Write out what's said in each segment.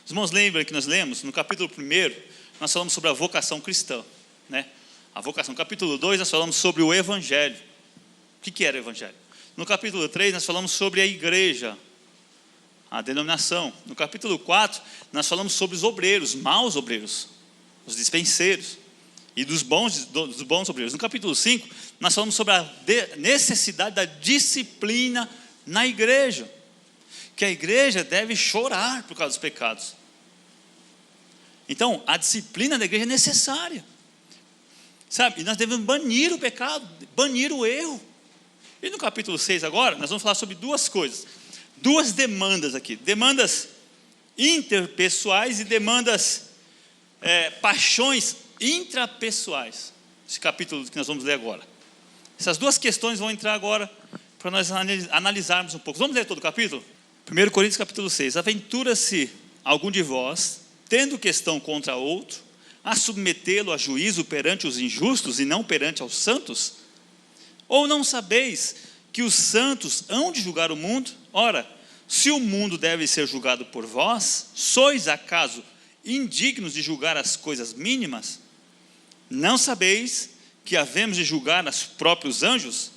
Os irmãos lembram que nós lemos, no capítulo 1, nós falamos sobre a vocação cristã, né? A vocação. No capítulo 2, nós falamos sobre o evangelho. O que era o evangelho? No capítulo 3, nós falamos sobre a igreja, a denominação. No capítulo 4, nós falamos sobre os obreiros, maus obreiros, os dispenseiros, e dos bons obreiros. No capítulo 5, nós falamos sobre a necessidade da disciplina na igreja, que a igreja deve chorar por causa dos pecados. Então, a disciplina da igreja é necessária, sabe? E nós devemos banir o pecado, banir o erro. E no capítulo 6 agora, nós vamos falar sobre duas coisas, duas demandas aqui, demandas interpessoais e demandas, paixões intrapessoais. Esse capítulo que nós vamos ler agora. Essas duas questões vão entrar agora para nós analisarmos um pouco. Vamos ler todo o capítulo? 1 Coríntios capítulo 6. Aventura-se algum de vós, tendo questão contra outro, a submetê-lo a juízo perante os injustos e não perante aos santos? Ou não sabeis que os santos hão de julgar o mundo? Ora, se o mundo deve ser julgado por vós, sois acaso indignos de julgar as coisas mínimas? Não sabeis que havemos de julgar os próprios anjos?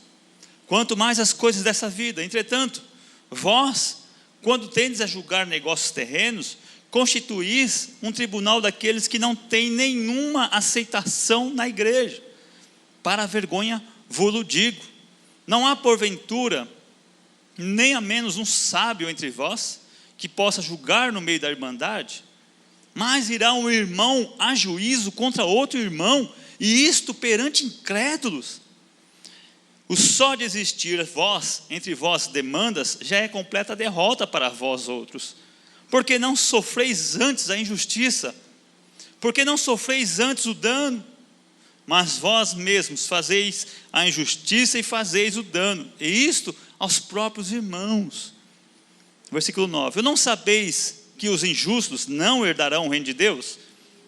Quanto mais as coisas dessa vida. Entretanto, vós, quando tendes a julgar negócios terrenos, constituís um tribunal daqueles que não têm nenhuma aceitação na igreja. Para a vergonha vô-lo digo, não há porventura nem a menos um sábio entre vós, que possa julgar no meio da irmandade? Mas irá um irmão a juízo contra outro irmão, e isto perante incrédulos? O só de existir entre vós demandas, já é completa derrota para vós outros. Porque não sofreis antes a injustiça? Porque não sofreis antes o dano? Mas vós mesmos fazeis a injustiça e fazeis o dano, e isto aos próprios irmãos. Versículo 9. Ou não sabeis que os injustos não herdarão o reino de Deus?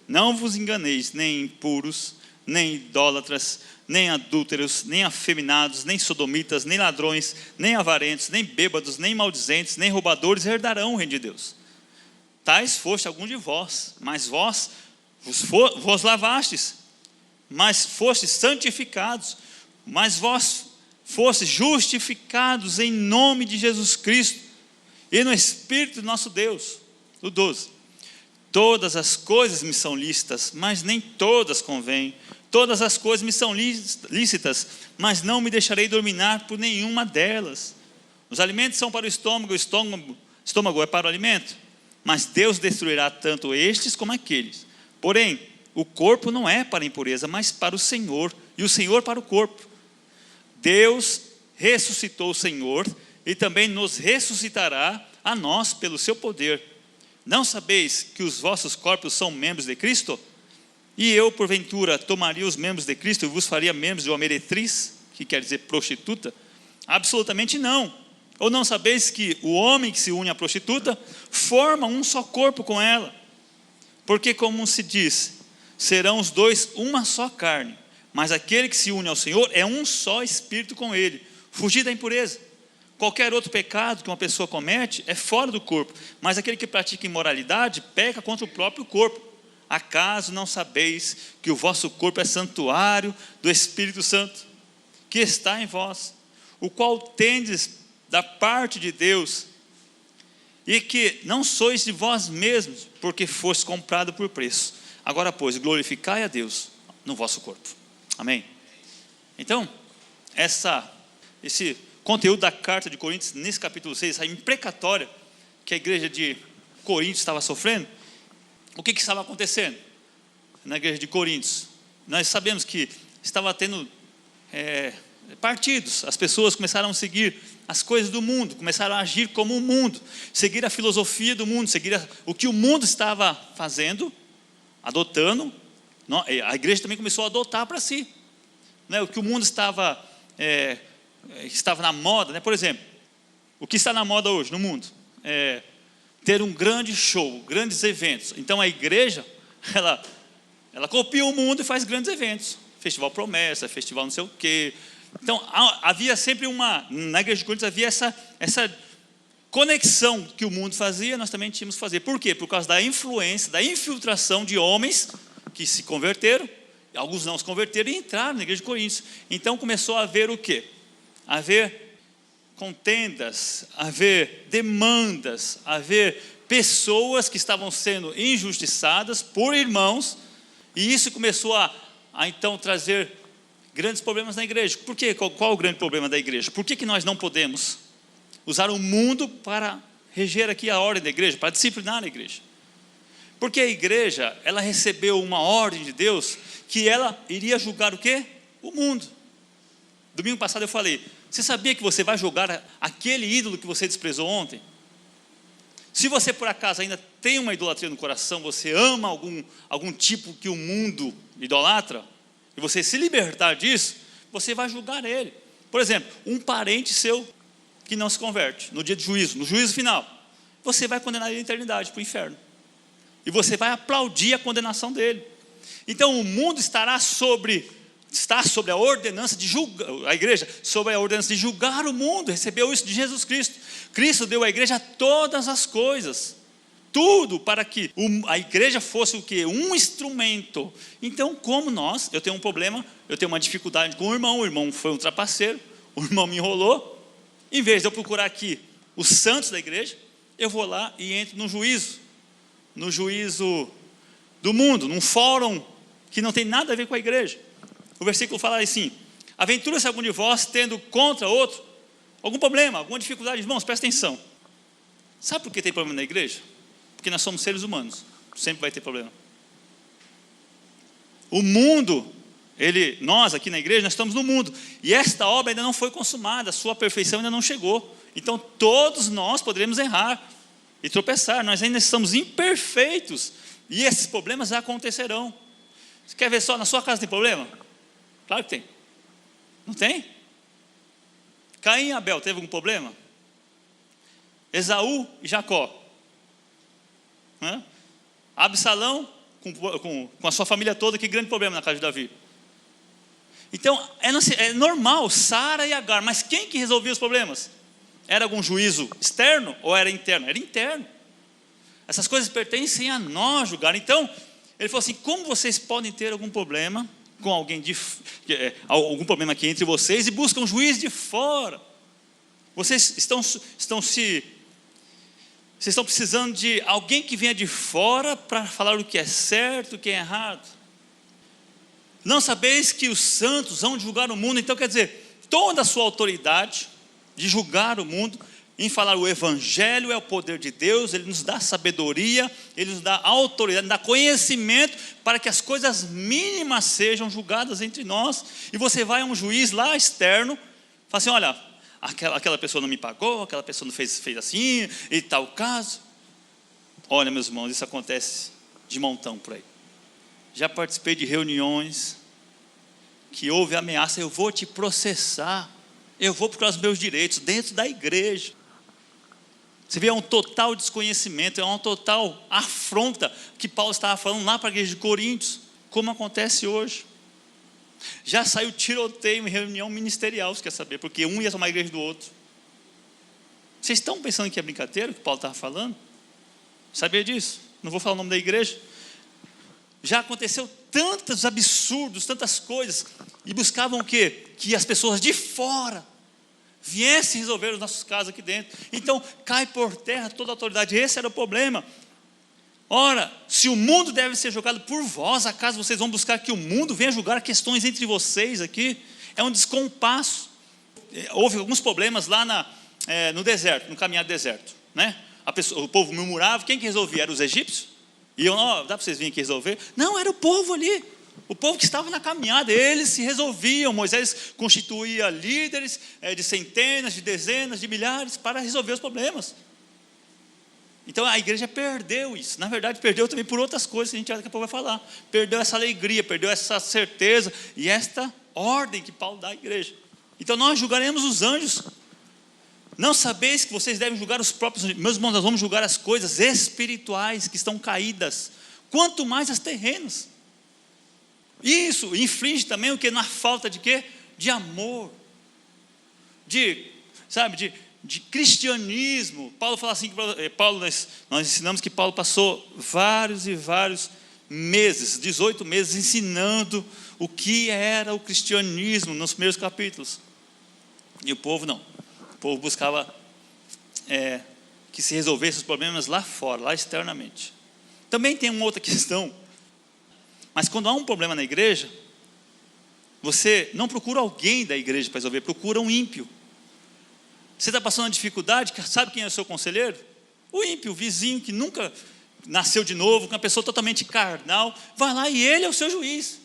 Não vos enganeis, nem impuros, nem idólatras, nem adúlteros, nem afeminados, nem sodomitas, nem ladrões, nem avarentos, nem bêbados, nem maldizentes, nem roubadores herdarão o reino de Deus. Tais foste algum de vós, mas vós vos lavastes, mas fostes santificados, mas vós fostes justificados em nome de Jesus Cristo e no Espírito do nosso Deus. O 12. Todas as coisas me são lícitas, mas nem todas convêm. Todas as coisas me são lícitas, mas não me deixarei dominar por nenhuma delas. Os alimentos são para o estômago é para o alimento, mas Deus destruirá tanto estes como aqueles. Porém, o corpo não é para a impureza, mas para o Senhor, e o Senhor para o corpo. Deus ressuscitou o Senhor, e também nos ressuscitará a nós pelo seu poder. Não sabeis que os vossos corpos são membros de Cristo? E eu, porventura, tomaria os membros de Cristo e vos faria membros de uma meretriz, que quer dizer prostituta? Absolutamente não. Ou não sabeis que o homem que se une à prostituta forma um só corpo com ela? Porque, como se diz, serão os dois uma só carne, mas aquele que se une ao Senhor é um só espírito com ele. Fugir da impureza. Qualquer outro pecado que uma pessoa comete é fora do corpo, mas aquele que pratica imoralidade peca contra o próprio corpo. Acaso não sabeis que o vosso corpo é santuário do Espírito Santo, que está em vós, o qual tendes da parte de Deus, e que não sois de vós mesmos, porque foste comprado por preço? Agora, pois, glorificai a Deus no vosso corpo. Amém? Então, esse conteúdo da carta de Coríntios, nesse capítulo 6, essa imprecatória que a igreja de Coríntios estava sofrendo, o que estava acontecendo na igreja de Coríntios? Nós sabemos que estava tendo partidos, as pessoas começaram a seguir as coisas do mundo, começaram a agir como o mundo, seguir a filosofia do mundo, seguir o que o mundo estava fazendo, adotando. A igreja também começou a adotar para si, né? O que o mundo estava na moda, né? Por exemplo, o que está na moda hoje no mundo? Ter um grande show, grandes eventos. Então a igreja, ela copia o mundo e faz grandes eventos. Festival Promessa, festival não sei o quê. Então havia sempre na igreja de Coríntios havia essa conexão que o mundo fazia, nós também tínhamos que fazer. Por quê? Por causa da influência, da infiltração de homens que se converteram, alguns não se converteram e entraram na igreja de Coríntios. Então começou a haver o quê? A haver contendas, a haver demandas, a haver pessoas que estavam sendo injustiçadas por irmãos, e isso começou a então trazer grandes problemas na igreja. Por quê? Qual o grande problema da igreja? Por que nós não podemos usar o mundo para reger aqui a ordem da igreja, para disciplinar a igreja? Porque a igreja, ela recebeu uma ordem de Deus, que ela iria julgar o quê? O mundo. Domingo passado eu falei, você sabia que você vai julgar aquele ídolo que você desprezou ontem? Se você por acaso ainda tem uma idolatria no coração, você ama algum tipo que o mundo idolatra, e você se libertar disso, você vai julgar ele. Por exemplo, um parente seu que não se converte, no dia de juízo, no juízo final, você vai condenar ele à eternidade, para o inferno. E você vai aplaudir a condenação dele. Então o mundo está sobre a ordenança de julgar, a igreja, sobre a ordenança de julgar o mundo, recebeu isso de Jesus Cristo. Cristo deu à igreja todas as coisas, tudo para que a igreja fosse o quê? Um instrumento. Então, como eu tenho um problema, eu tenho uma dificuldade com o irmão foi um trapaceiro, o irmão me enrolou, em vez de eu procurar aqui os santos da igreja, eu vou lá e entro no juízo do mundo, num fórum que não tem nada a ver com a igreja. O versículo fala assim: aventura-se algum de vós tendo contra outro algum problema, alguma dificuldade. Irmãos, presta atenção. Sabe por que tem problema na igreja? Porque nós somos seres humanos, sempre vai ter problema. O mundo, nós aqui na igreja, nós estamos no mundo, e esta obra ainda não foi consumada, a sua perfeição ainda não chegou. Então todos nós poderemos errar e tropeçar, nós ainda estamos imperfeitos, e esses problemas acontecerão. Você quer ver só, na sua casa tem problema? Claro que tem. Não tem? Caim e Abel, teve algum problema? Esaú e Jacó, Absalão com a sua família toda, que grande problema na casa de Davi. Então é normal, Sara e Agar, mas quem que resolvia os problemas? Era algum juízo externo ou era interno? Era interno. Essas coisas pertencem a nós julgar. Então ele falou assim: como vocês podem ter algum problema com alguém algum problema aqui entre vocês e buscam um juiz de fora? Vocês vocês estão precisando de alguém que venha de fora para falar o que é certo, o que é errado. Não sabeis que os santos vão julgar o mundo? Então quer dizer, toda a sua autoridade de julgar o mundo, em falar o evangelho é o poder de Deus, ele nos dá sabedoria, ele nos dá autoridade, nos dá conhecimento para que as coisas mínimas sejam julgadas entre nós. E você vai a um juiz lá externo, fala assim: olha, aquela pessoa não me pagou, aquela pessoa não fez assim, e tal caso. Olha, meus irmãos, isso acontece de montão por aí. Já participei de reuniões que houve ameaça: eu vou te processar, eu vou procurar os meus direitos dentro da igreja. Você vê, é um total desconhecimento, é uma total afronta que Paulo estava falando lá para a igreja de Coríntios, como acontece hoje. Já saiu tiroteio em reunião ministerial, você quer saber, porque um ia tomar a igreja do outro. Vocês estão pensando que é brincadeira o que Paulo estava falando? Sabia disso? Não vou falar o nome da igreja. Já aconteceu tantos absurdos, tantas coisas, e buscavam o quê? Que as pessoas de fora viessem resolver os nossos casos aqui dentro. Então cai por terra toda a autoridade. Esse era o problema. Ora, se o mundo deve ser julgado por vós, acaso vocês vão buscar que o mundo venha julgar questões entre vocês aqui? É um descompasso. Houve alguns problemas lá no deserto, no caminhar do deserto, né? O povo murmurava. Quem que resolvia? Eram os egípcios? E dá para vocês virem aqui resolver? Não, era o povo ali, o povo que estava na caminhada. Eles se resolviam. Moisés constituía líderes de centenas, de dezenas, de milhares para resolver os problemas. Então a igreja perdeu isso. Na verdade perdeu também por outras coisas que a gente daqui a pouco vai falar. Perdeu essa alegria, perdeu essa certeza e esta ordem que Paulo dá à igreja. Então nós julgaremos os anjos. Não sabeis que vocês devem julgar os próprios? Meus irmãos, nós vamos julgar as coisas espirituais que estão caídas, quanto mais as terrenas. Isso inflige também o que? Na falta de quê? De amor, de de cristianismo. Paulo fala assim, nós ensinamos que Paulo passou vários e vários meses, 18 meses, ensinando o que era o cristianismo nos primeiros capítulos. E o povo não. O povo buscava que se resolvesse os problemas lá fora, lá externamente. Também tem uma outra questão. Mas quando há um problema na igreja, você não procura alguém da igreja para resolver, procura um ímpio. Você está passando uma dificuldade, sabe quem é o seu conselheiro? O ímpio, o vizinho que nunca nasceu de novo, com uma pessoa totalmente carnal. Vai lá e ele é o seu juiz.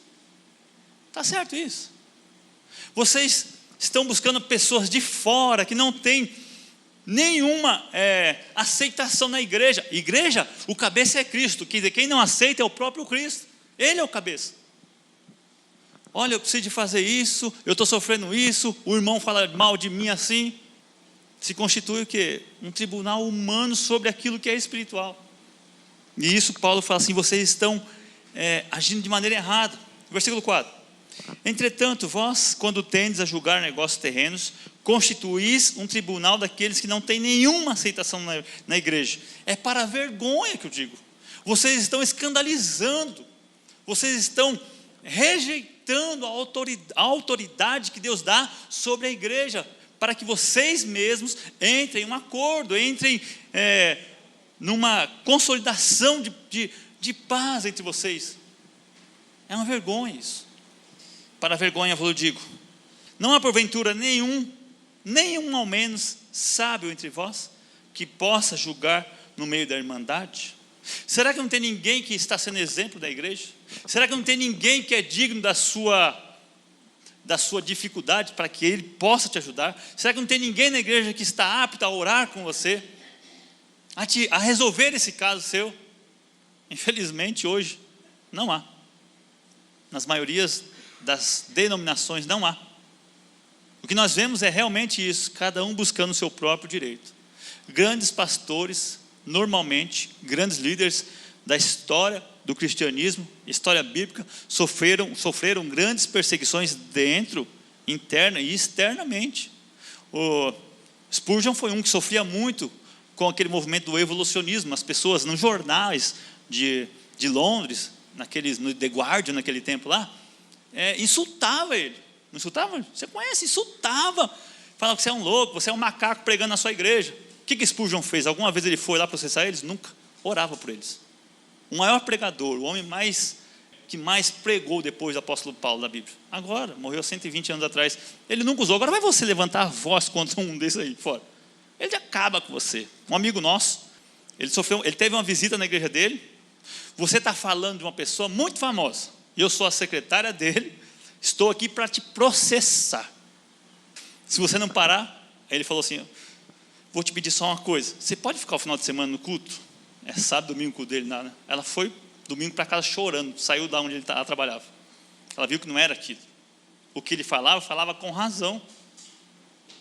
Está certo isso? Vocês estão buscando pessoas de fora que não têm nenhuma aceitação na igreja. Igreja, o cabeça é Cristo. Quer dizer, quem não aceita é o próprio Cristo. Ele é o cabeça. Olha, eu preciso de fazer isso, eu estou sofrendo isso, o irmão fala mal de mim assim. Se constitui o quê? Um tribunal humano sobre aquilo que é espiritual. E isso Paulo fala assim, vocês estão agindo de maneira errada. Versículo 4. Entretanto, vós, quando tendes a julgar negócios terrenos, constituís um tribunal daqueles que não têm nenhuma aceitação na igreja. É para a vergonha que eu digo. Vocês estão escandalizando, vocês estão rejeitando a autoridade que Deus dá sobre a igreja, para que vocês mesmos entrem em um acordo, entrem numa consolidação de paz entre vocês. É uma vergonha isso. Para a vergonha eu digo, não há porventura nenhum ao menos sábio entre vós, que possa julgar no meio da irmandade? Será que não tem ninguém que está sendo exemplo da igreja? Será que não tem ninguém que é digno da sua dificuldade para que ele possa te ajudar? Será que não tem ninguém na igreja que está apto a orar com você, a resolver esse caso seu? Infelizmente hoje não há. Nas maiorias das denominações não há. O que nós vemos é realmente isso, cada um buscando o seu próprio direito. Grandes pastores, normalmente, grandes líderes da história do cristianismo, história bíblica, sofreram grandes perseguições interna e externamente. O Spurgeon foi um que sofria muito com aquele movimento do evolucionismo. As pessoas nos jornais de Londres, no The Guardian, naquele tempo lá, insultava ele. Não insultava? Você conhece? Insultava. Falava que você é um louco, você é um macaco pregando na sua igreja. O que Spurgeon fez? Alguma vez ele foi lá processar eles? Nunca. Orava por eles. O maior pregador, o homem que mais pregou depois do apóstolo Paulo da Bíblia. Agora, morreu 120 anos atrás. Ele nunca usou. Agora vai você levantar a voz contra um desses aí fora. Ele acaba com você. Um amigo nosso, ele teve uma visita na igreja dele. Você está falando de uma pessoa muito famosa. E eu sou a secretária dele. Estou aqui para te processar. Se você não parar, ele falou assim, vou te pedir só uma coisa. Você pode ficar o final de semana no culto? Sábado, domingo, o culto dele, né? Ela foi domingo para casa chorando, saiu da onde ela trabalhava. Ela viu que não era aquilo. O que ele falava com razão.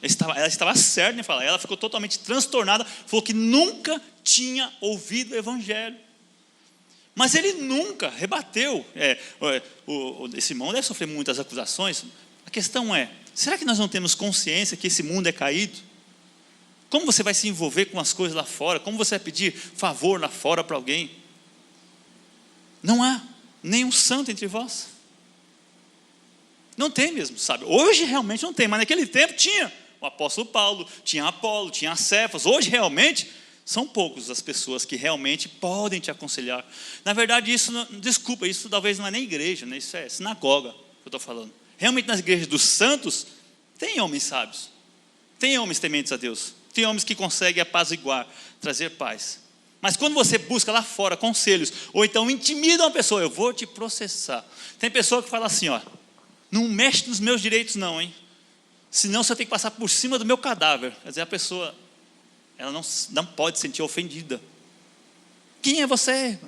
Ela estava certa em falar. Ela ficou totalmente transtornada, falou que nunca tinha ouvido o evangelho. Mas ele nunca rebateu. Esse irmão deve sofrer muitas acusações. A questão é, será que nós não temos consciência que esse mundo é caído? Como você vai se envolver com as coisas lá fora? Como você vai pedir favor lá fora para alguém? Não há nenhum santo entre vós. Não tem mesmo, sabe? Hoje realmente não tem, mas naquele tempo tinha. O apóstolo Paulo, tinha Apolo, tinha Cefas. Hoje realmente são poucos as pessoas que realmente podem te aconselhar. Na verdade, isso talvez não é nem igreja, né? Isso é sinagoga que eu estou falando. Realmente nas igrejas dos santos, tem homens sábios. Tem homens tementes a Deus. Tem homens que conseguem apaziguar, trazer paz. Mas quando você busca lá fora conselhos, ou então intimida uma pessoa, eu vou te processar. Tem pessoa que fala assim, não mexe nos meus direitos não, hein? Senão você tem que passar por cima do meu cadáver. Quer dizer, a pessoa, ela não pode se sentir ofendida. Quem é você?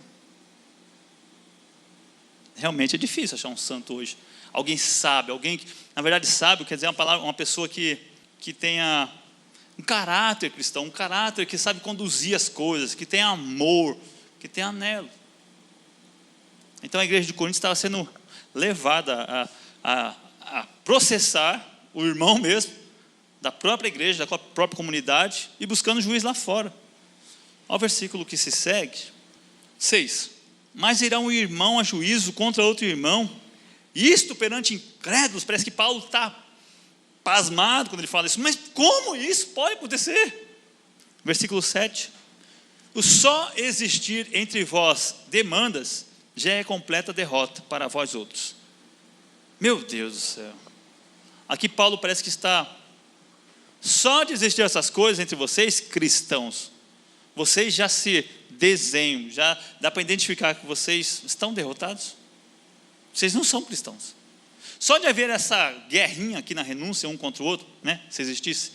Realmente é difícil achar um santo hoje. Alguém sábio, alguém que, na verdade, sábio quer dizer uma pessoa que tenha um caráter cristão, um caráter que sabe conduzir as coisas, que tem amor, que tem anelo. Então a igreja de Corinto estava sendo levada a processar o irmão mesmo, da própria igreja, da própria comunidade, e buscando juiz lá fora. Olha o versículo que se segue, 6. Mas irá um irmão a juízo contra outro irmão, isto perante incrédulos. Parece que Paulo está pasmado quando ele fala isso, mas como isso pode acontecer? Versículo 7. O só existir entre vós demandas já é completa derrota para vós outros. Meu Deus do céu. Aqui Paulo parece que está, só de existir essas coisas entre vocês, cristãos, vocês já se desenham, já dá para identificar que vocês estão derrotados. Vocês não são cristãos. Só de haver essa guerrinha aqui na renúncia, um contra o outro, né? Se existisse,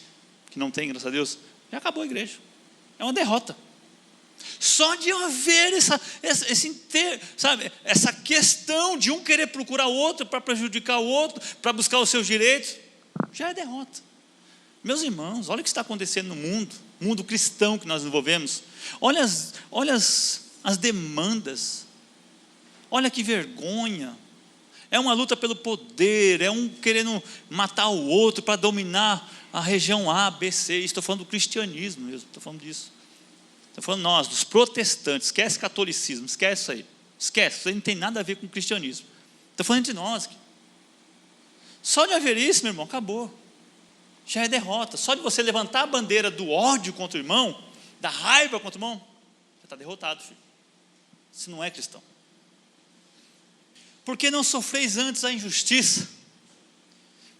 que não tem, graças a Deus, já acabou a igreja. É uma derrota. Só de haver essa questão de um querer procurar o outro para prejudicar o outro, para buscar os seus direitos, já é derrota. Meus irmãos, olha o que está acontecendo no mundo cristão que nós envolvemos. Olha as demandas. Olha que vergonha. É uma luta pelo poder, é um querendo matar o outro para dominar a região A, B, C. Estou falando do cristianismo mesmo, estou falando disso. Estou falando nós, dos protestantes. Esquece catolicismo, esquece isso aí. Esquece, isso aí não tem nada a ver com o cristianismo. Estou falando de nós. Só de haver isso, meu irmão, acabou. Já é derrota. Só de você levantar a bandeira do ódio contra o irmão, da raiva contra o irmão, já está derrotado, filho. Isso não é cristão. Porque não sofreis antes a injustiça?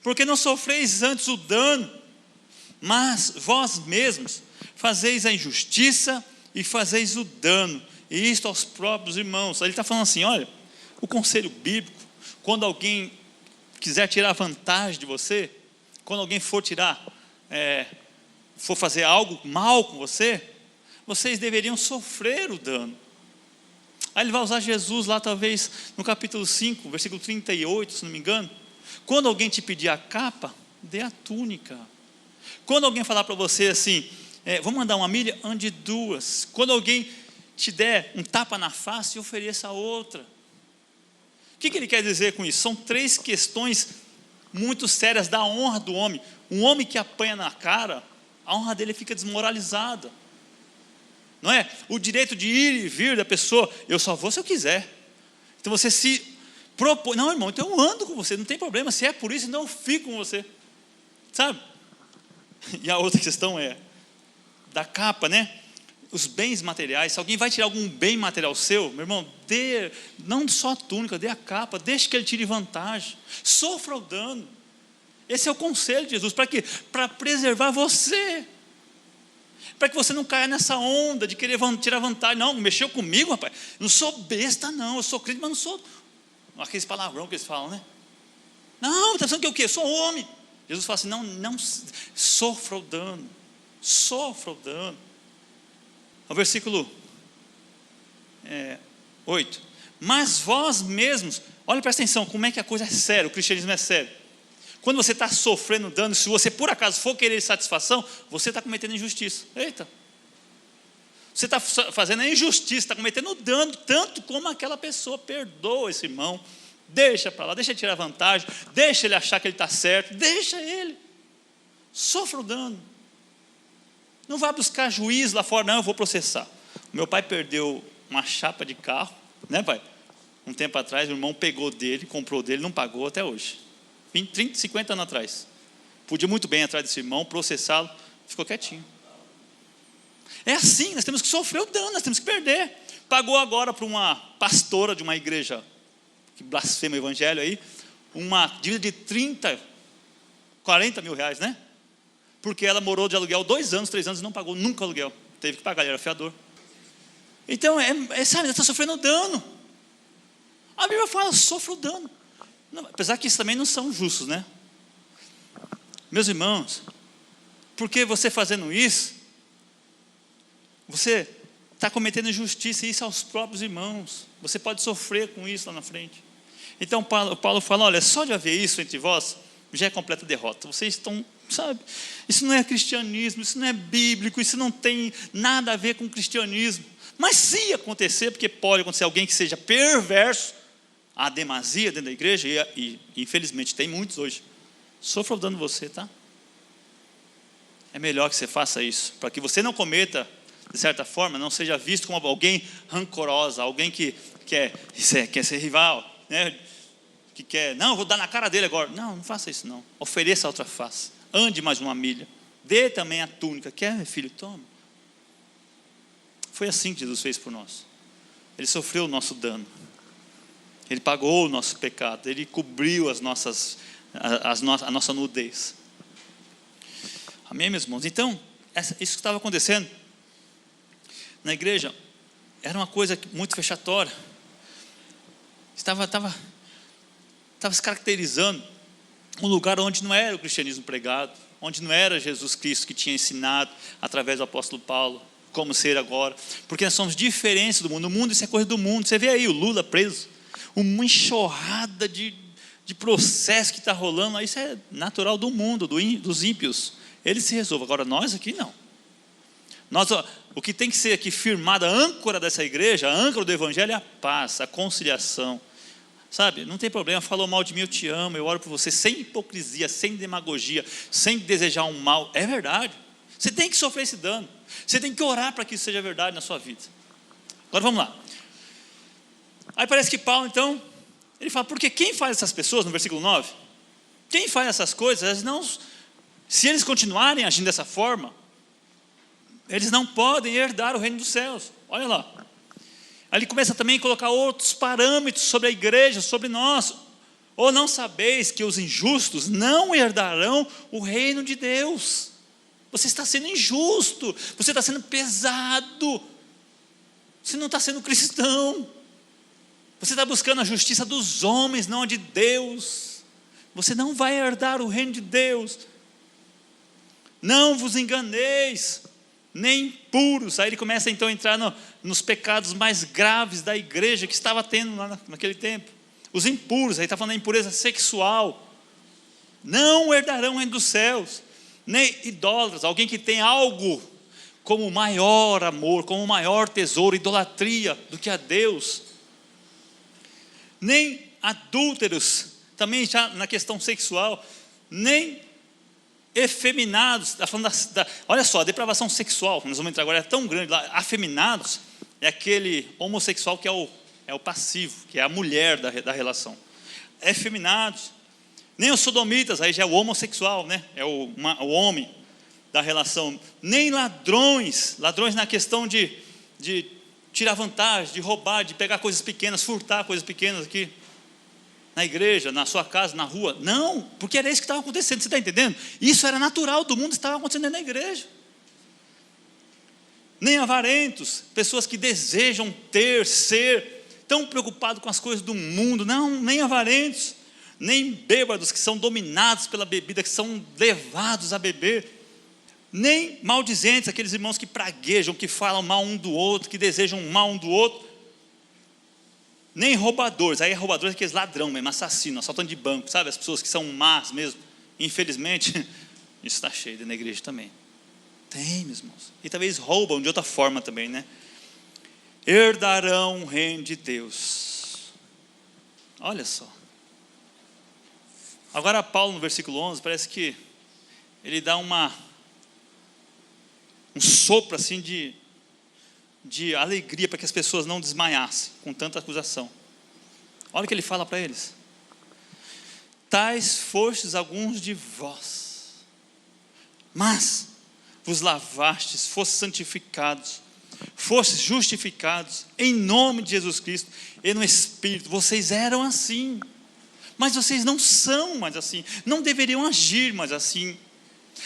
Porque não sofreis antes o dano? Mas vós mesmos fazeis a injustiça e fazeis o dano, e isto aos próprios irmãos. Ele está falando assim, olha, o conselho bíblico, quando alguém quiser tirar vantagem de você, quando alguém for for fazer algo mal com você, vocês deveriam sofrer o dano. Aí ele vai usar Jesus lá talvez no capítulo 5, versículo 38, se não me engano. Quando alguém te pedir a capa, dê a túnica. Quando alguém falar para você assim, vamos andar 1 milha, ande 2. Quando alguém te der um tapa na face, ofereça a outra. O que ele quer dizer com isso? São 3 questões muito sérias da honra do homem. Um homem que apanha na cara, a honra dele fica desmoralizada. Não é? O direito de ir e vir da pessoa, eu só vou se eu quiser. Então você se propõe, não, irmão, então eu ando com você, não tem problema, se é por isso, então eu fico com você. Sabe? E a outra questão é da capa, né? Os bens materiais. Se alguém vai tirar algum bem material seu, meu irmão, dê, não só a túnica, dê a capa, deixe que ele tire vantagem, sofra o dano. Esse é o conselho de Jesus. Para quê? Para preservar você, para que você não caia nessa onda de querer tirar vantagem. Não, mexeu comigo, rapaz, não sou besta não, eu sou crente, mas não sou, aqueles palavrão que eles falam, né? Não, está pensando que eu o quê? Eu sou homem. Jesus fala assim, não sofra o dano, sofra o dano. O versículo 8. Mas vós mesmos, olha, presta atenção, como é que a coisa é séria, o cristianismo é sério. Quando você está sofrendo dano, se você por acaso for querer satisfação, você está cometendo injustiça. Eita! Você está fazendo a injustiça, está cometendo dano, tanto como aquela pessoa. Perdoa esse irmão, deixa para lá, deixa ele tirar vantagem, deixa ele achar que ele está certo, deixa ele. Sofra o dano. Não vá buscar juiz lá fora, não, eu vou processar. Meu pai perdeu uma chapa de carro, né, pai? Um tempo atrás, o irmão pegou dele, comprou dele, não pagou até hoje. 20, 30, 50 anos atrás. Podia muito bem atrás desse irmão, processá-lo, ficou quietinho. É assim, nós temos que sofrer o dano, nós temos que perder. Pagou agora para uma pastora de uma igreja que blasfema o evangelho aí, uma dívida de 30, 40 mil reais, né? Porque ela morou de aluguel 2 anos, 3 anos e não pagou nunca aluguel. Teve que pagar, ele era fiador. Então, sabe, está sofrendo dano. A Bíblia fala, sofra o dano. Não, apesar que isso também não são justos, né? Meus irmãos, porque você fazendo isso, você está cometendo injustiça, e isso aos próprios irmãos. Você pode sofrer com isso lá na frente. Então, Paulo fala, olha, só de haver isso entre vós, já é completa derrota. Vocês estão, sabe, isso não é cristianismo, isso não é bíblico, isso não tem nada a ver com cristianismo. Mas se acontecer, porque pode acontecer alguém que seja perverso, a demasia dentro da igreja, e infelizmente tem muitos hoje, sofra o dano você, tá? é melhor que você faça isso, para que você não cometa, de certa forma, não seja visto como alguém rancorosa, alguém que quer ser rival, né? Que quer, não, vou dar na cara dele agora. Não faça isso não. Ofereça a outra face. Ande mais uma milha. Dê também a túnica. Quer, filho? Toma. Foi assim que Jesus fez por nós. Ele sofreu o nosso dano. Ele pagou o nosso pecado. Ele cobriu a nossa nudez. Amém, meus irmãos? Então, isso que estava acontecendo na igreja era uma coisa muito fechatória. Estava se caracterizando um lugar onde não era o cristianismo pregado, onde não era Jesus Cristo que tinha ensinado através do apóstolo Paulo como ser agora, porque nós somos diferentes do mundo. O mundo, isso é coisa do mundo. Você vê aí o Lula preso, uma enxurrada de processo que está rolando, isso é natural do mundo, dos ímpios. Eles se resolvem. Agora nós aqui não. O que tem que ser aqui firmado, a âncora dessa igreja, a âncora do evangelho é a paz, a conciliação. Sabe, não tem problema, falou mal de mim, eu te amo, eu oro por você, sem hipocrisia, sem demagogia, sem desejar um mal. É verdade. Você tem que sofrer esse dano. Você tem que orar para que isso seja verdade na sua vida. Agora vamos lá. Aí parece que Paulo, então, ele fala, porque quem faz essas pessoas, no versículo 9, quem faz essas coisas, se eles continuarem agindo dessa forma, eles não podem herdar o reino dos céus. Olha lá. Aí ele começa também a colocar outros parâmetros sobre a igreja, sobre nós. Ou não sabeis que os injustos não herdarão o reino de Deus? Você está sendo injusto, você está sendo pesado, você não está sendo cristão, você está buscando a justiça dos homens, não a de Deus. Você não vai herdar o reino de Deus. Não vos enganeis, nem impuros. Aí ele começa então a entrar nos pecados mais graves da igreja que estava tendo lá naquele tempo. Os impuros, aí está falando da impureza sexual. Não herdarão o reino dos céus. Nem idólatras, alguém que tem algo como maior amor, como maior tesouro, idolatria do que a Deus. Nem adúlteros, também já na questão sexual, nem efeminados, está falando olha só, a depravação sexual, nós vamos entrar agora, é tão grande lá. Afeminados é aquele homossexual que é o passivo, que é a mulher da relação. Efeminados, nem os sodomitas, aí já é o homossexual, né? É o homem da relação. Nem ladrões na questão de tirar vantagem, de roubar, de pegar coisas pequenas, furtar coisas pequenas aqui na igreja, na sua casa, na rua. Não, porque era isso que estava acontecendo, você está entendendo? Isso era natural do mundo, estava acontecendo na igreja. Nem avarentos, pessoas que desejam ser tão preocupados com as coisas do mundo. Não, nem avarentos, nem bêbados que são dominados pela bebida, que são levados a beber. Nem maldizentes, aqueles irmãos que praguejam, que falam mal um do outro, que desejam mal um do outro. Nem roubadores, aí roubadores é aqueles ladrão mesmo, assassino, assaltante de banco, sabe? As pessoas que são más mesmo. Infelizmente, isso está cheio na igreja também. Tem, meus irmãos. E talvez roubam de outra forma também, né? Herdarão o reino de Deus. Olha só. Agora Paulo no versículo 11, parece que ele dá um sopro assim de alegria para que as pessoas não desmaiassem com tanta acusação. Olha o que ele fala para eles. Tais fostes alguns de vós, mas vos lavastes, fostes santificados, fostes justificados em nome de Jesus Cristo e no Espírito. Vocês eram assim, mas vocês não são mais assim, não deveriam agir mais assim.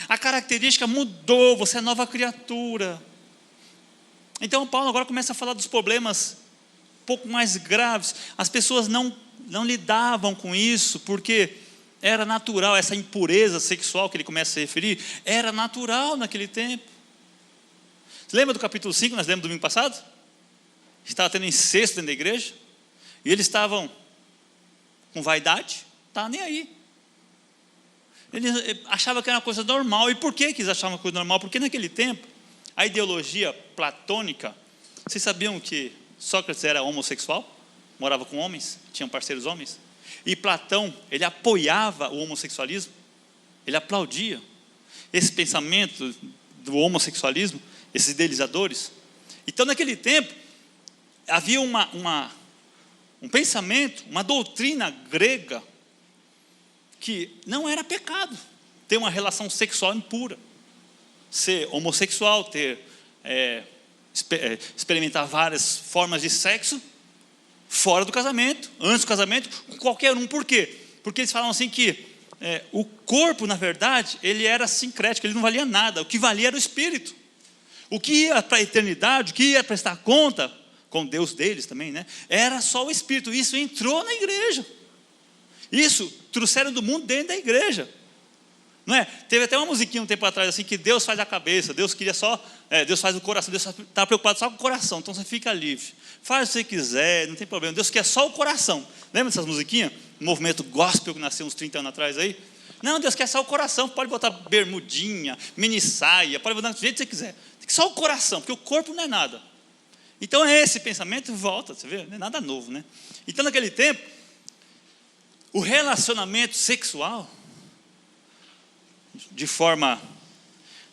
A característica mudou, você é nova criatura. Então Paulo agora começa a falar dos problemas um pouco mais graves. As pessoas não lidavam com isso, porque era natural, essa impureza sexual que ele começa a se referir, era natural naquele tempo. Você lembra do capítulo 5, nós lemos domingo passado? Estava tendo incesto dentro da igreja, e eles estavam com vaidade, estavam nem aí. Eles achavam que era uma coisa normal. E por que eles achavam uma coisa normal? Porque naquele tempo, a ideologia platônica, vocês sabiam que Sócrates era homossexual? Morava com homens, tinham parceiros homens. E Platão, ele apoiava o homossexualismo, ele aplaudia. esse pensamento do homossexualismo, esses idealizadores. Então, naquele tempo, havia um pensamento, uma doutrina grega, que não era pecado ter uma relação sexual impura, ser homossexual, experimentar várias formas de sexo fora do casamento, antes do casamento, com qualquer um. Por quê? Porque eles falam assim que o corpo, na verdade, ele era sincrético, ele não valia nada. O que valia era o espírito. O que ia para a eternidade, o que ia prestar conta com Deus deles também, né? Era só o espírito. Isso entrou na igreja. Isso trouxeram do mundo dentro da igreja. Não é? Teve até uma musiquinha um tempo atrás assim, que Deus faz a cabeça, Deus queria só, Deus faz o coração, Deus está preocupado só com o coração, então você fica livre, faz o que você quiser, não tem problema, Deus quer só o coração. Lembra dessas musiquinhas? O movimento gospel que nasceu uns 30 anos atrás aí? Não, Deus quer só o coração, pode botar bermudinha, mini saia, pode botar do jeito que você quiser, tem que só o coração, porque o corpo não é nada. Então esse pensamento volta, você vê, não é nada novo, né? Então naquele tempo, o relacionamento sexual, de forma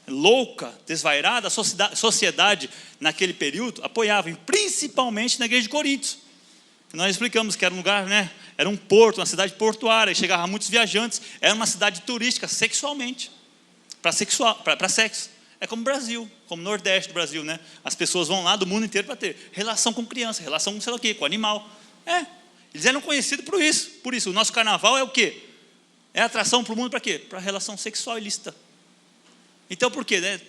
louca, desvairada, a sociedade naquele período apoiava, principalmente na igreja de Corinto. Nós explicamos que era um lugar, né? Era um porto, uma cidade portuária, e chegavam muitos viajantes, era uma cidade turística sexualmente, para sexo. É como o Brasil, como o Nordeste do Brasil, né? As pessoas vão lá do mundo inteiro para ter relação com criança, relação com sei lá o quê, com animal. Eles eram conhecidos por isso. Por isso, o nosso carnaval é o quê? É atração para o mundo para quê? Para relação sexual ilícita. Então por quê? Né?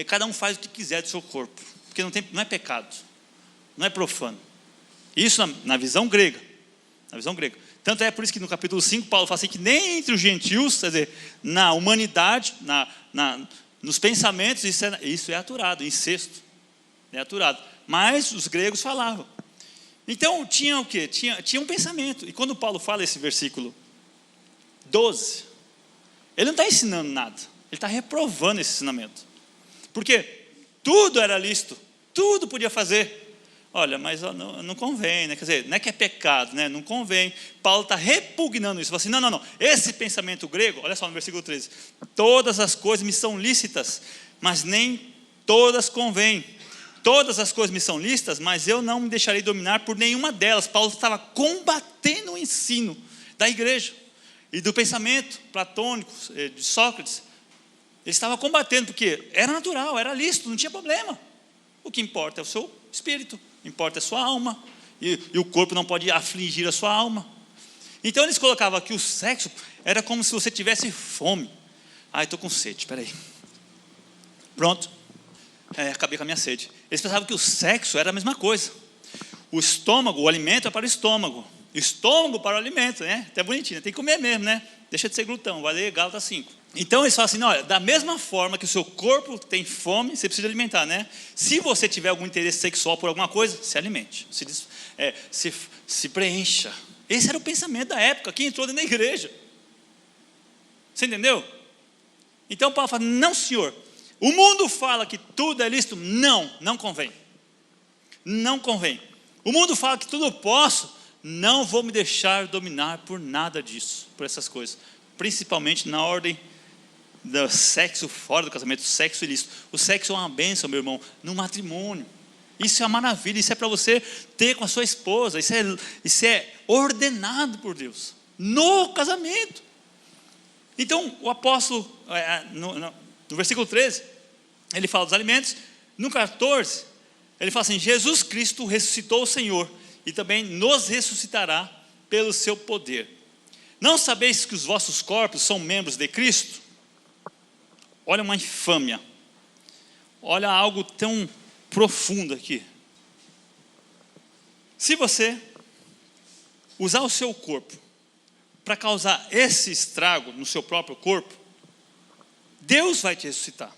Cada um faz o que quiser do seu corpo. Porque não é pecado. Não é profano. Isso na visão grega. Na visão grega. Tanto é por isso que no capítulo 5, Paulo fala assim, que nem entre os gentios, quer dizer, na humanidade, nos pensamentos, isso é aturado, incesto. É aturado. Mas os gregos falavam. Então tinha o quê? Tinha um pensamento. E quando Paulo fala esse versículo 12, ele não está ensinando nada, ele está reprovando esse ensinamento, porque tudo era lícito, tudo podia fazer. Olha, mas não convém, né? Quer dizer, não é que é pecado, né? Não convém. Paulo está repugnando isso, fala assim, não, esse pensamento grego, olha só no versículo 13, todas as coisas me são lícitas, mas nem todas convêm. Todas as coisas me são lícitas, mas eu não me deixarei dominar por nenhuma delas. Paulo estava combatendo o ensino da igreja e do pensamento platônico de Sócrates. Ele estava combatendo, porque era natural, era lícito, não tinha problema. O que importa é o seu espírito, importa a sua alma, e o corpo não pode afligir a sua alma. Então eles colocavam que o sexo era como se você tivesse fome. Estou com sede, espera aí. Pronto, acabei com a minha sede. Eles pensavam que o sexo era a mesma coisa. O estômago, o alimento é para o estômago. Estômago para o alimento, né? Até bonitinho, tem que comer mesmo, né? Deixa de ser glutão, vai ler Gálatas 5. Então eles falam assim, olha, da mesma forma que o seu corpo tem fome, você precisa alimentar, né? Se você tiver algum interesse sexual por alguma coisa, se alimente, se preencha. Esse era o pensamento da época, que entrou dentro da igreja. Você entendeu? Então Paulo fala, não senhor, o mundo fala que tudo é lícito, não convém. Não convém. O mundo fala que tudo eu posso, não vou me deixar dominar por nada disso, por essas coisas, principalmente na ordem do sexo fora do casamento, sexo ilícito. O sexo é uma bênção, meu irmão, no matrimônio. Isso é uma maravilha, isso é para você ter com a sua esposa, isso é ordenado por Deus, no casamento. Então o apóstolo, no versículo 13, ele fala dos alimentos. No 14, ele fala assim, Jesus Cristo ressuscitou o Senhor, e também nos ressuscitará pelo seu poder. Não sabeis que os vossos corpos são membros de Cristo? Olha uma infâmia. Olha algo tão profundo aqui. Se você usar o seu corpo para causar esse estrago no seu próprio corpo, Deus vai te ressuscitar.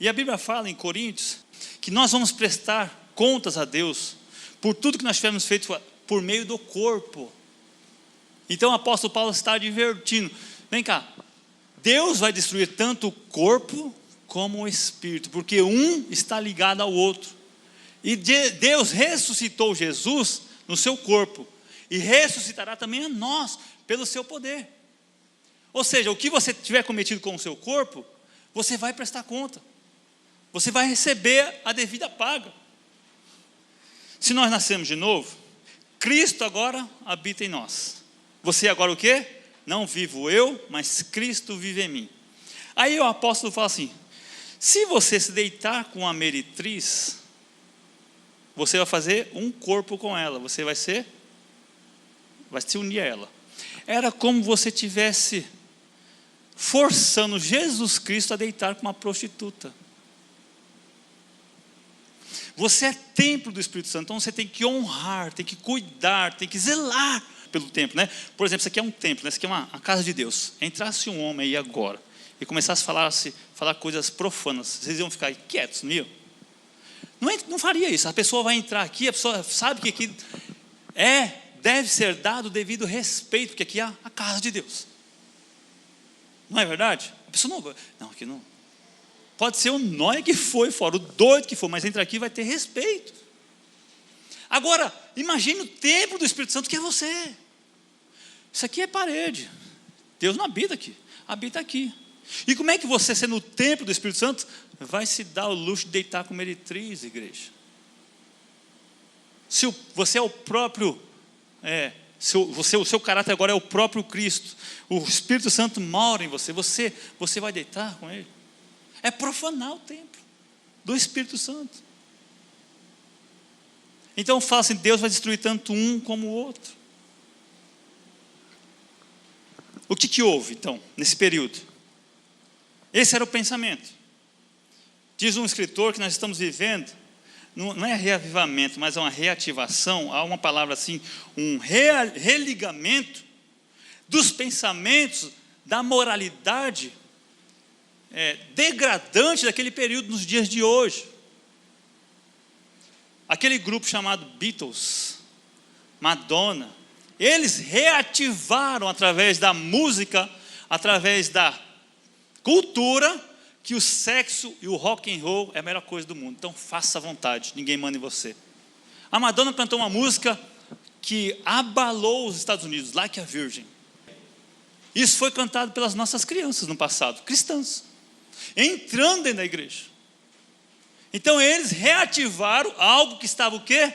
E a Bíblia fala em Coríntios que nós vamos prestar contas a Deus por tudo que nós tivermos feito por meio do corpo. Então o apóstolo Paulo está advertindo, vem cá, Deus vai destruir tanto o corpo como o espírito, porque um está ligado ao outro. E Deus ressuscitou Jesus no seu corpo, e ressuscitará também a nós, pelo seu poder. Ou seja, o que você tiver cometido com o seu corpo, você vai prestar conta. Você vai receber a devida paga. Se nós nascemos de novo, Cristo agora habita em nós. Você agora o quê? Não vivo eu, mas Cristo vive em mim. Aí o apóstolo fala assim: se você se deitar com uma meretriz, você vai fazer um corpo com ela. Você vai se unir a ela. Era como você tivesse forçando Jesus Cristo a deitar com uma prostituta. Você é templo do Espírito Santo, então você tem que honrar, tem que cuidar, tem que zelar pelo templo, né? Por exemplo, isso aqui é um templo, né? Isso aqui é a casa de Deus. Entrasse um homem aí agora e começasse a falar coisas profanas, vocês iam ficar quietos, não iam? Não faria isso. A pessoa vai entrar aqui, a pessoa sabe que aqui deve ser dado o devido respeito, porque aqui é a casa de Deus. Não é verdade? A pessoa não, aqui não. Pode ser o nóia que foi fora, o doido que for, mas entra aqui vai ter respeito. Agora, imagine o templo do Espírito Santo que é você. Isso aqui é parede. Deus não habita aqui, habita aqui. E como é que você, sendo o templo do Espírito Santo, vai se dar o luxo de deitar com meretriz, igreja? Se você é o próprio, o seu caráter agora é o próprio Cristo, o Espírito Santo mora em você, você vai deitar com ele? É profanar o templo do Espírito Santo. Então fala assim: Deus vai destruir tanto um como o outro. O que houve então nesse período? Esse era o pensamento. Diz um escritor que nós estamos vivendo, não é reavivamento, mas é uma reativação. Há uma palavra assim, um religamento dos pensamentos, da moralidade degradante daquele período nos dias de hoje. Aquele grupo chamado Beatles, Madonna, eles reativaram através da música, através da cultura, que o sexo e o rock and roll é a melhor coisa do mundo. Então faça à vontade, ninguém manda em você. A Madonna cantou uma música que abalou os Estados Unidos, Like a Virgin. Isso foi cantado pelas nossas crianças no passado, cristãs, entrando dentro da igreja. Então eles reativaram algo que estava o quê?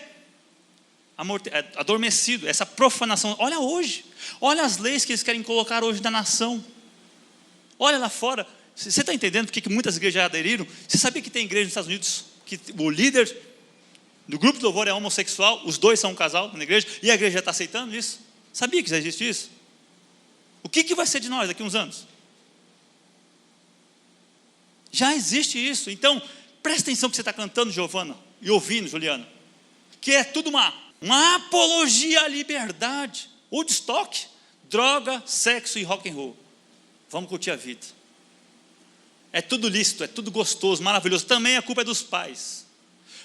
Adormecido, essa profanação. Olha hoje, olha as leis que eles querem colocar hoje na nação. Olha lá fora, você está entendendo porque que muitas igrejas já aderiram? Você sabia que tem igreja nos Estados Unidos que o líder do grupo de louvor é homossexual, os dois são um casal na igreja, e a igreja já está aceitando isso? Sabia que já existe isso? O que vai ser de nós daqui a uns anos? Já existe isso. Então, presta atenção que você está cantando, Giovana, e ouvindo, Juliana, que é tudo uma apologia à liberdade. Woodstock, droga, sexo e rock and roll. Vamos curtir a vida. É tudo lícito, é tudo gostoso, maravilhoso. Também a culpa é dos pais.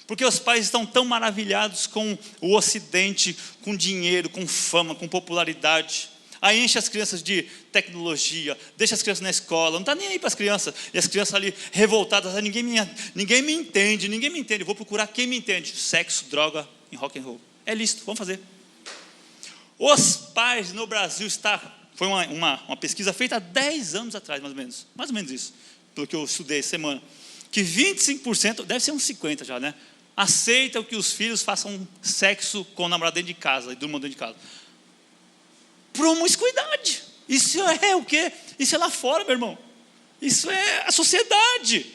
Porque os pais estão tão maravilhados com o ocidente, com dinheiro, com fama, com popularidade. Aí enche as crianças de tecnologia, deixa as crianças na escola, não está nem aí para as crianças. E as crianças ali revoltadas: ninguém me entende, vou procurar quem me entende. Sexo, droga e rock and roll. É lícito, vamos fazer. Os pais no Brasil foi uma pesquisa feita há 10 anos atrás, mais ou menos isso, pelo que eu estudei essa semana, que 25%, deve ser uns 50% já, né? Aceitam que os filhos façam sexo com o namorado dentro de casa, e durmam dentro de casa. Promiscuidade. Isso é o quê? Isso é lá fora, meu irmão. Isso é a sociedade.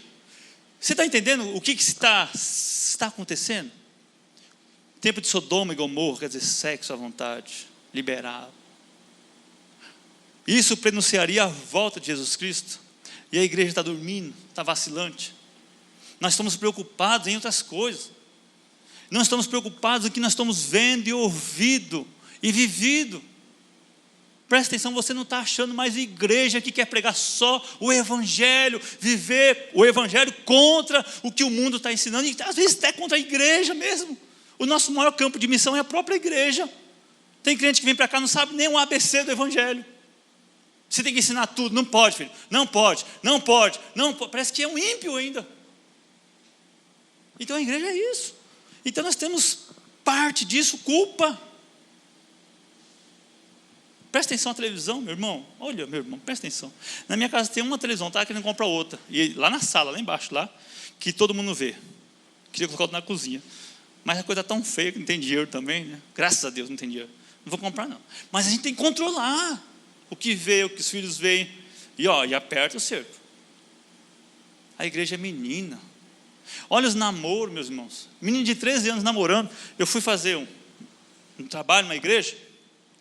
Você está entendendo o que está acontecendo? Tempo de Sodoma e Gomorra, quer dizer, sexo à vontade, liberado. Isso prenunciaria a volta de Jesus Cristo. E a igreja está dormindo, está vacilante. Nós estamos preocupados em outras coisas. Não estamos preocupados em que nós estamos vendo e ouvido e vivido. Presta atenção, você não está achando mais igreja que quer pregar só o evangelho, viver o evangelho contra o que o mundo está ensinando, e às vezes até contra a igreja mesmo. O nosso maior campo de missão é a própria igreja. Tem crente que vem para cá, não sabe nem o ABC do evangelho. Você tem que ensinar tudo. Não pode, filho, não pode. Parece que é um ímpio ainda. Então a igreja é isso. Então nós temos parte disso, culpa. Presta atenção na televisão, meu irmão. Olha, meu irmão, presta atenção. Na minha casa tem uma televisão, tá querendo comprar outra. E lá na sala, lá embaixo, lá, que todo mundo vê. Queria colocar outra na cozinha. Mas a coisa é tão feia que não tem dinheiro também, né? Graças a Deus não tem dinheiro. Não vou comprar, não. Mas a gente tem que controlar o que vê, o que os filhos veem. E aperta o cerco. A igreja é menina. Olha os namoros, meus irmãos. Menino de 13 anos namorando. Eu fui fazer um trabalho numa igreja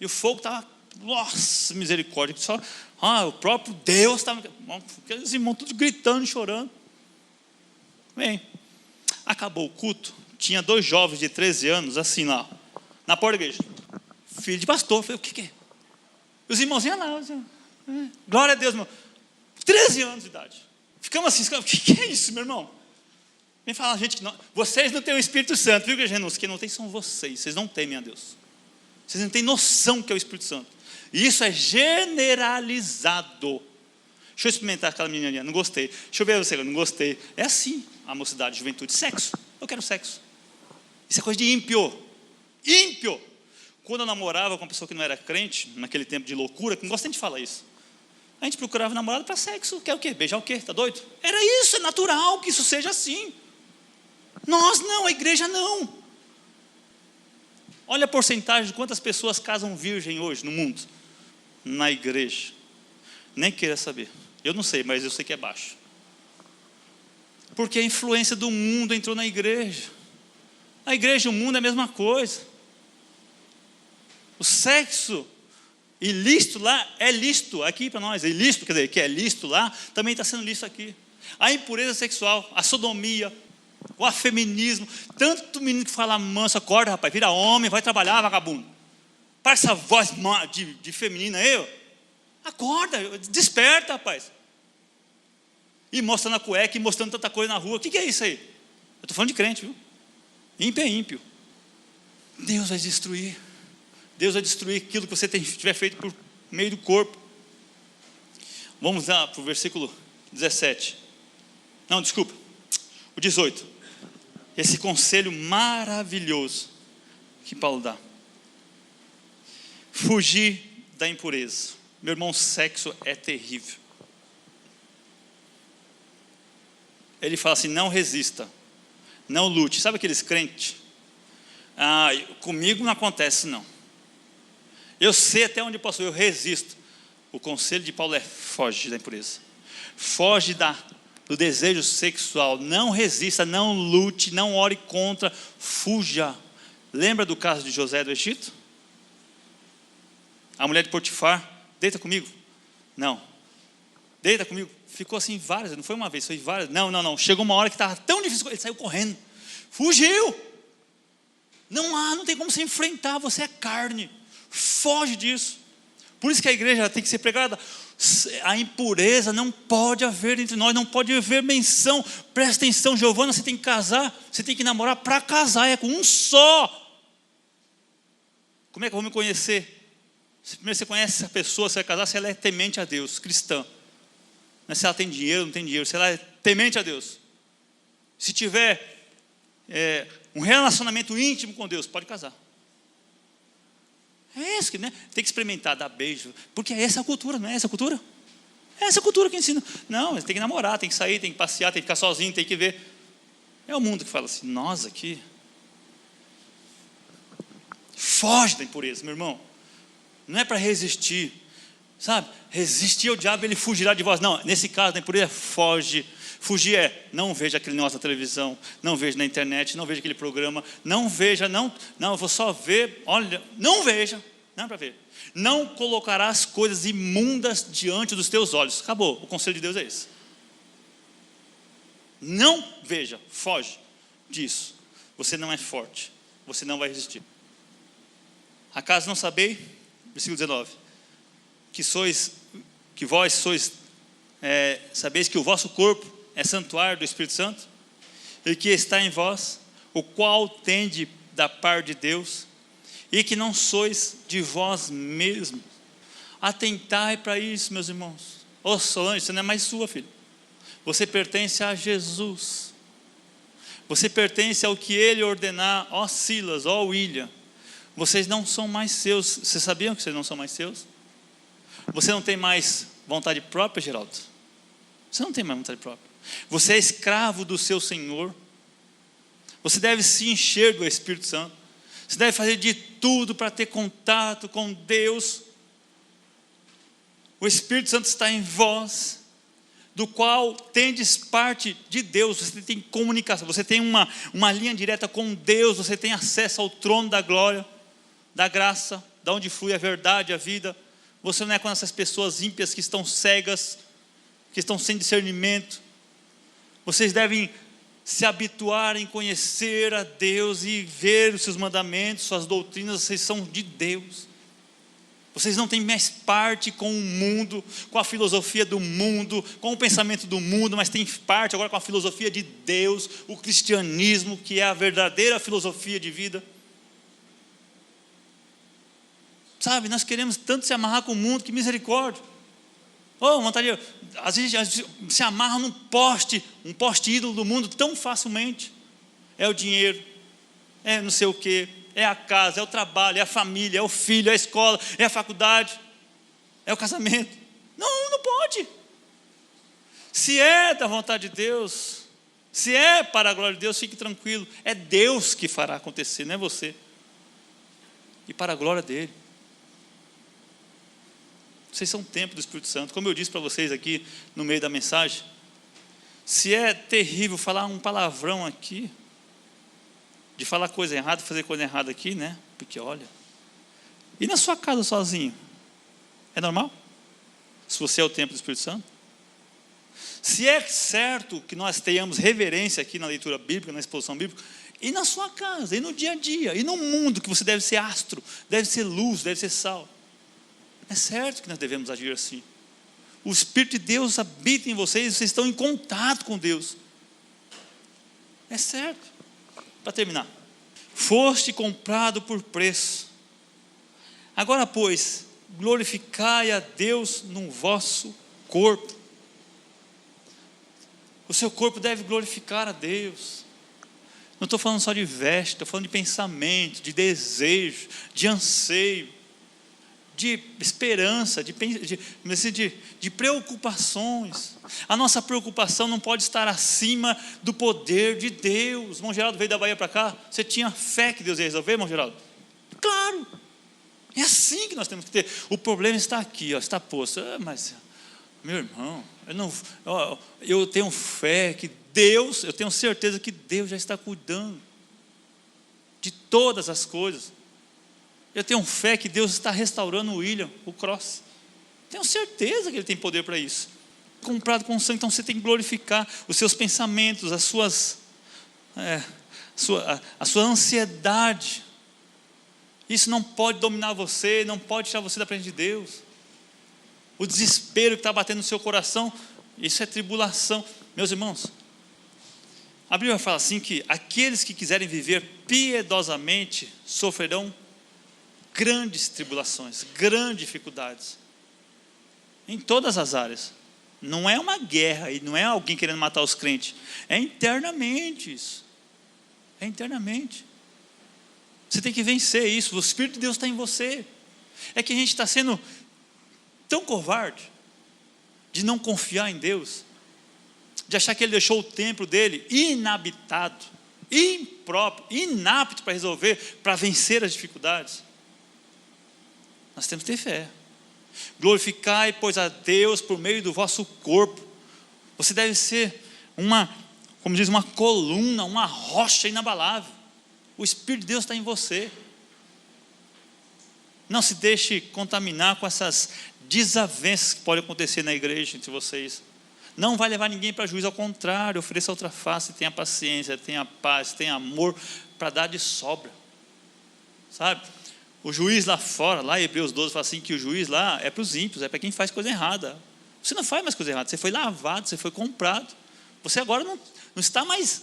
e o fogo estava, nossa, misericórdia. O próprio Deus estava. Aqueles irmãos todos gritando e chorando. Bem, acabou o culto. Tinha 2 jovens de 13 anos, assim lá, na porta da igreja. Filho de pastor. Eu falei, o que é? Os irmãozinhos lá, glória a Deus, irmão. 13 anos de idade. Ficamos assim, o que é isso, meu irmão? Vem falar, gente, que vocês não têm o Espírito Santo, viu, igreja? Quem não tem são vocês não temem a Deus. Vocês não têm noção que é o Espírito Santo. E isso é generalizado. Deixa eu experimentar aquela menininha, não gostei. Deixa eu ver você, não gostei. É assim, a mocidade, a juventude, sexo. Eu quero sexo. Isso é coisa de ímpio. Ímpio. Quando eu namorava com uma pessoa que não era crente, naquele tempo de loucura, que não gosto nem de falar isso, a gente procurava namorado para sexo. Quer o quê? Beijar o quê? Está doido? Era isso, é natural que isso seja assim. Nós não, a igreja não. Olha a porcentagem de quantas pessoas casam virgem hoje no mundo. Na igreja. Nem queira saber. Eu não sei, mas eu sei que é baixo. Porque a influência do mundo entrou na igreja. A igreja e o mundo é a mesma coisa. O sexo ilícito lá é lícito aqui para nós. É ilícito, quer dizer, que é lícito lá, também está sendo lícito aqui. A impureza sexual, a sodomia, o afeminismo. Tanto menino que fala manso, acorda, rapaz, vira homem, vai trabalhar, vagabundo. Para essa voz de feminina aí, acorda, desperta, rapaz. E mostrando a cueca, e mostrando tanta coisa na rua. O que é isso aí? Eu estou falando de crente, viu? Ímpio é ímpio. Deus vai destruir. Deus vai destruir aquilo que você tiver feito por meio do corpo. Vamos lá para o versículo 17. Não, desculpa. O 18. Esse conselho maravilhoso que Paulo dá. Fugir da impureza. Meu irmão, sexo é terrível. Ele fala assim, não resista. Não lute. Sabe aqueles crentes? Comigo não acontece não. Eu sei até onde eu posso, eu resisto. O conselho de Paulo é, foge da impureza. Foge do desejo sexual. Não resista, não lute, não ore contra, fuja. Lembra do caso de José do Egito? A mulher de Potifar, deita comigo. Não. Deita comigo. Ficou assim várias, não foi uma vez, foi várias. Não. Chegou uma hora que estava tão difícil, ele saiu correndo. Fugiu. Não tem como se enfrentar, você é carne. Foge disso. Por isso que a igreja tem que ser pregada. A impureza não pode haver entre nós, não pode haver menção. Presta atenção, Giovana, você tem que casar, você tem que namorar para casar, é com um só. Como é que eu vou me conhecer? Primeiro você conhece essa pessoa, você vai casar, se ela é temente a Deus, cristã. Não é se ela tem dinheiro, não tem dinheiro, se ela é temente a Deus. Se tiver um relacionamento íntimo com Deus, pode casar. É isso, né? Tem que experimentar, dar beijo. Porque essa é a cultura, não é essa a cultura? É essa a cultura que ensina. Não, tem que namorar, tem que sair, tem que passear, tem que ficar sozinho, tem que ver. É o mundo que fala assim, nós aqui. Foge da impureza, meu irmão. Não é para resistir. Sabe? Resistir ao diabo, ele fugirá de vós. Não, nesse caso da impureza, foge. Fugir é, não veja aquele negócio na televisão, não veja na internet, não veja aquele programa, não veja, eu vou só ver, olha, não veja, não é para ver. Não colocarás coisas imundas diante dos teus olhos. Acabou, o conselho de Deus é esse. Não veja, foge disso. Você não é forte, você não vai resistir. Acaso não sabeis, versículo 19, que vós sois, sabeis que o vosso corpo é santuário do Espírito Santo, e que está em vós, o qual tende da parte de Deus, e que não sois de vós mesmos. Atentai para isso, meus irmãos. Solange, você não é mais sua, filha. Você pertence a Jesus. Você pertence ao que Ele ordenar. Silas, William, vocês não são mais seus. Vocês sabiam que vocês não são mais seus? Você não tem mais vontade própria, Geraldo? Você não tem mais vontade própria. Você é escravo do seu Senhor. Você deve se encher do Espírito Santo. Você deve fazer de tudo para ter contato com Deus. O Espírito Santo está em vós, do qual tendes parte de Deus. Você tem comunicação, você tem uma linha direta com Deus. Você tem acesso ao trono da glória, da graça, da onde flui a verdade, a vida. Você não é com essas pessoas ímpias que estão cegas, que estão sem discernimento. Vocês devem se habituar em conhecer a Deus e ver os seus mandamentos, suas doutrinas. Vocês são de Deus. Vocês não têm mais parte com o mundo, com a filosofia do mundo, com o pensamento do mundo, mas têm parte agora com a filosofia de Deus, o cristianismo, que é a verdadeira filosofia de vida. Sabe, nós queremos tanto se amarrar com o mundo, que misericórdia. Vontade, às vezes a gente se amarra num poste, um poste ídolo do mundo tão facilmente. É o dinheiro, é não sei o quê, é a casa, é o trabalho, é a família, é o filho, é a escola, é a faculdade, é o casamento. Não pode. Se é da vontade de Deus, se é para a glória de Deus, fique tranquilo. É Deus que fará acontecer, não é você. E para a glória dele. Vocês são o templo do Espírito Santo. Como eu disse para vocês aqui no meio da mensagem, se é terrível falar um palavrão aqui, de falar coisa errada, fazer coisa errada aqui, né? Porque olha, e na sua casa sozinho? É normal? Se você é o templo do Espírito Santo? Se é certo que nós tenhamos reverência aqui na leitura bíblica, na exposição bíblica, e na sua casa, e no dia a dia, e no mundo, que você deve ser astro, deve ser luz, deve ser sal. É certo que nós devemos agir assim. O Espírito de Deus habita em vocês, vocês estão em contato com Deus. É certo. Para terminar, foste comprado por preço. Agora, pois, glorificai a Deus no vosso corpo. O seu corpo deve glorificar a Deus. Não estou falando só de veste, estou falando de pensamento, de desejo, de anseio, de esperança, de preocupações. A nossa preocupação não pode estar acima do poder de Deus. Irmão Geraldo veio da Bahia para cá, você tinha fé que Deus ia resolver, irmão Geraldo? Claro, é assim que nós temos que ter. O problema está aqui, está posto. Mas, meu irmão, eu tenho fé que Deus, eu tenho certeza que Deus já está cuidando de todas as coisas. Eu tenho fé que Deus está restaurando o William, o Cross. Tenho certeza que Ele tem poder para isso. Comprado com sangue, então você tem que glorificar os seus pensamentos, a sua ansiedade. Isso não pode dominar você, não pode tirar você da frente de Deus. O desespero que está batendo no seu coração, isso é tribulação. Meus irmãos, a Bíblia fala assim que aqueles que quiserem viver piedosamente sofrerão grandes tribulações, grandes dificuldades, em todas as áreas. Não é uma guerra, e não é alguém querendo matar os crentes, é internamente isso, é internamente. Você tem que vencer isso, o Espírito de Deus está em você. É que a gente está sendo tão covarde, de não confiar em Deus, de achar que Ele deixou o templo dele inabitado, impróprio, inapto para resolver, para vencer as dificuldades. Nós temos que ter fé. Glorificai, pois, a Deus por meio do vosso corpo. Você deve ser como diz, uma coluna, uma rocha inabalável. O Espírito de Deus está em você. Não se deixe contaminar com essas desavenças que podem acontecer na igreja entre vocês. Não vai levar ninguém para juízo, ao contrário, ofereça outra face, tenha paciência, tenha paz, tenha amor para dar de sobra. Sabe? O juiz lá fora, lá em Hebreus 12, fala assim que o juiz lá é para os ímpios, é para quem faz coisa errada. Você não faz mais coisa errada, você foi lavado, você foi comprado. Você agora não está mais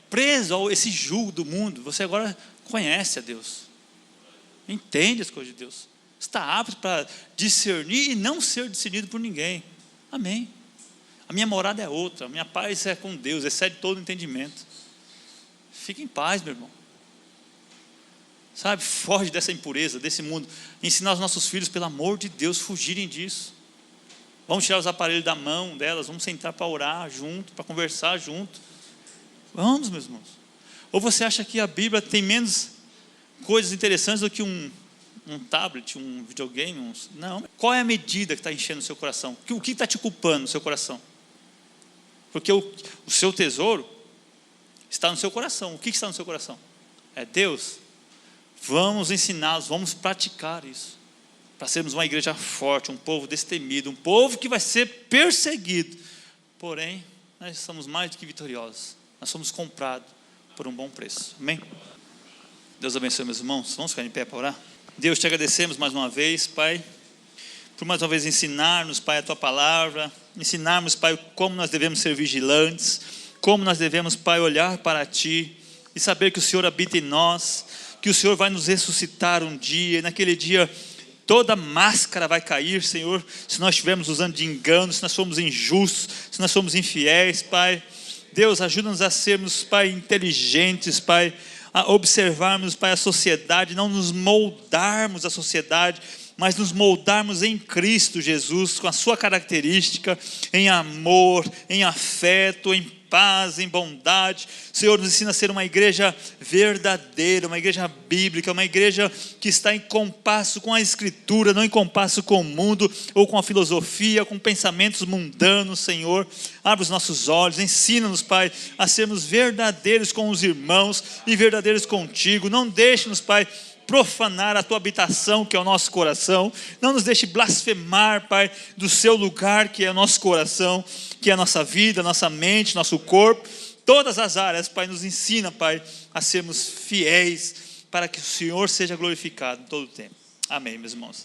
preso a esse jugo do mundo. Você agora conhece a Deus, entende as coisas de Deus, está apto para discernir e não ser discernido por ninguém. Amém. A minha morada é outra, a minha paz é com Deus, excede todo o entendimento. Fique em paz, meu irmão. Sabe, foge dessa impureza, desse mundo. Ensinar os nossos filhos, pelo amor de Deus, fugirem disso. Vamos tirar os aparelhos da mão delas, vamos sentar para orar junto, para conversar junto. Vamos, meus irmãos. Ou você acha que a Bíblia tem menos coisas interessantes do que um tablet, um videogame? Não. Qual é a medida que está enchendo o seu coração? O que está te culpando no seu coração? Porque o seu tesouro está no seu coração. O que está no seu coração? É Deus. Vamos ensiná-los, vamos praticar isso, para sermos uma igreja forte, um povo destemido, um povo que vai ser perseguido. Porém, nós somos mais do que vitoriosos. Nós somos comprados por um bom preço. Amém? Deus abençoe, meus irmãos. Vamos ficar em pé para orar? Deus, te agradecemos mais uma vez, Pai, por mais uma vez ensinar-nos, Pai, a Tua palavra, ensinarmos, Pai, como nós devemos ser vigilantes, como nós devemos, Pai, olhar para Ti e saber que o Senhor habita em nós, que o Senhor vai nos ressuscitar um dia, e naquele dia toda máscara vai cair, Senhor, se nós estivermos usando de engano, se nós formos injustos, se nós formos infiéis, Pai. Deus, ajuda-nos a sermos, Pai, inteligentes, Pai, a observarmos, Pai, a sociedade, não nos moldarmos à sociedade, mas nos moldarmos em Cristo Jesus, com a sua característica, em amor, em afeto, em paz, em bondade. Senhor, nos ensina a ser uma igreja verdadeira, uma igreja bíblica, uma igreja que está em compasso com a Escritura, não em compasso com o mundo, ou com a filosofia, com pensamentos mundanos. Senhor, abre os nossos olhos, ensina-nos, Pai, a sermos verdadeiros com os irmãos e verdadeiros contigo. Não deixe-nos, Pai, profanar a Tua habitação, que é o nosso coração. Não nos deixe blasfemar, Pai, do Seu lugar, que é o nosso coração, que é a nossa vida, nossa mente, nosso corpo. Todas as áreas, Pai, nos ensina, Pai, a sermos fiéis, para que o Senhor seja glorificado em todo o tempo. Amém, meus irmãos.